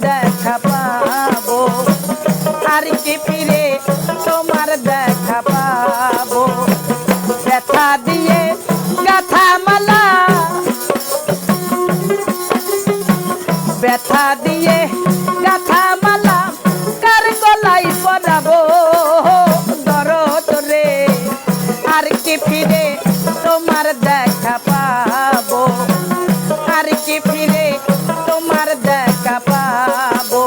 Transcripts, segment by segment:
দেখা পাবো, আর কি ফিরে তোমার দেখা পাবো। ব্যথা দিয়ে গাথা মালা, ব্যথা দিয়ে গাথা মালা কার গলায় পরাবো। দরদ রে আর কি ফিরে তোমার দেখা পাবো, আর কি ফিরে তোমার দেখা পাবো।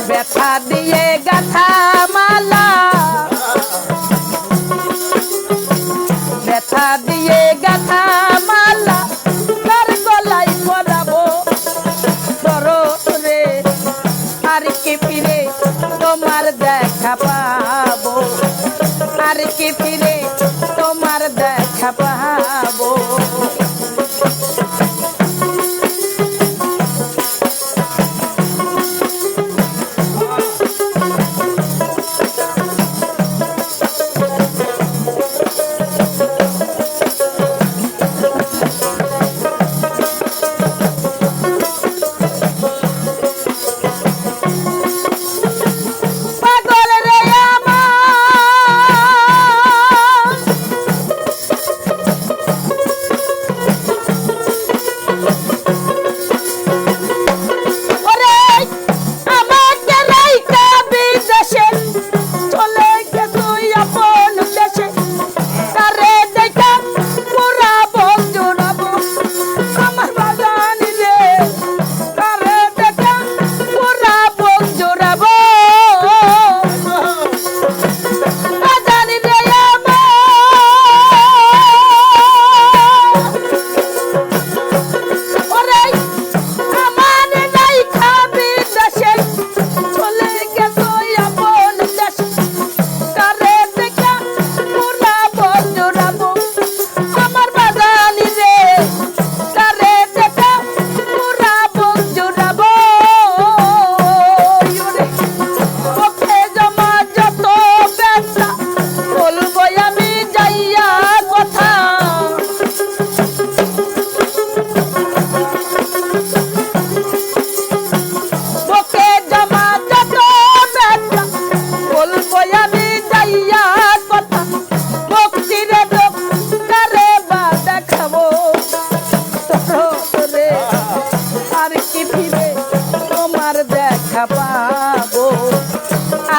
ব্যথা দিয়ে গাথা মালা, ব্যথা দিয়ে গাথা মালা কার গলায় পরাবো। দরদ রে আর কি ফিরে তোমার দেখা পাবো, আর কি ফিরে তোমার দেখা পাবো।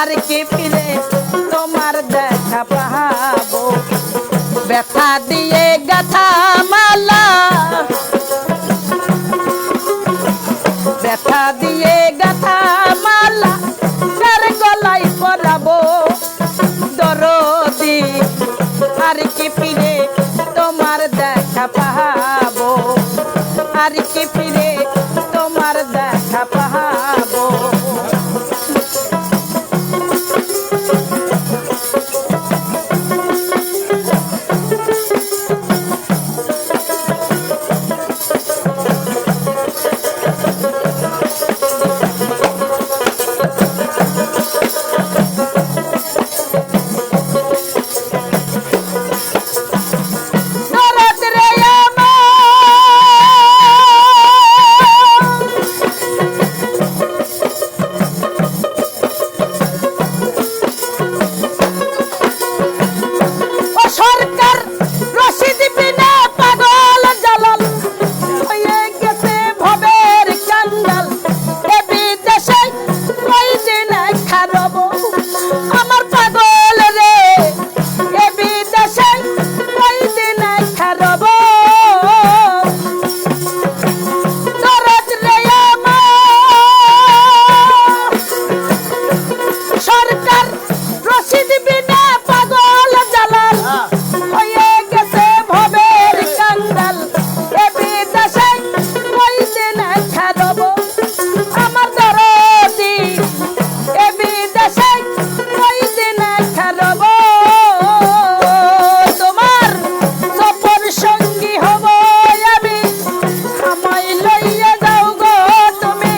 আর কি ফিরে তোমার দেখা পাবো। ব্যথা দিয়ে গাথা মালা, ব্যথা দিয়ে গাথা মালা কার গলা আর কি ফিরে তোমার দেখা পাবো। সরকার রশিদ বিনা পাগল জালাল হয়ে গেছে ভবের কাঙ্গাল। এ বিদেশে কয়দিন খারব আমার পাগল রে, এ বিদেশে কয়দিন খারব। দরদ রে আমার সরকার রশিদ বিনা পাগল জালাল হয়ে গেছে ভবের কাঙ্গাল। এ বিদেশে কয়দিন খারব আমার দরদি, এ বিদেশে কয়দিন খারব। তোমার সফর সঙ্গী হব আমি, আমায় লইয়া যাও গো তুমি।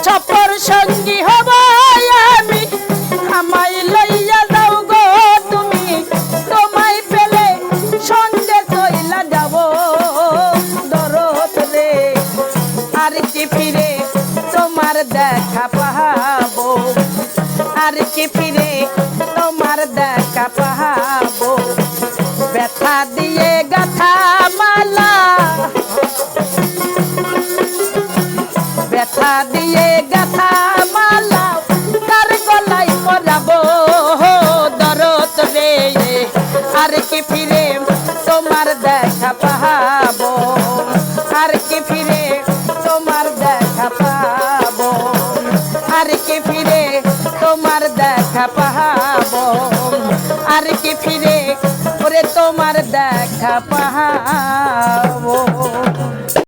সফর সঙ্গী হব আমি, আমায় লইয়া যাও গো তুমি। তোমায় পেলে সঙ্গে চইলা যাব দরদ রে, আর কি ফিরে তোমার দেখা পাবো। আর কি ফিরে তোমার দেখা পাবো। ব্যথা দিয়ে গাথা মালা, ব্যথা দিয়ে গাথা মালা কার গলায় পরাবো দরদ রে, আর কি ফিরে তোমার দেখা পাবো। আর কি ফিরে তোমার দেখা পাবো। আর কি ফিরে তোমার দেখা পাবো। আর কি ফিরে ওরে তোমার দেখা পাবো।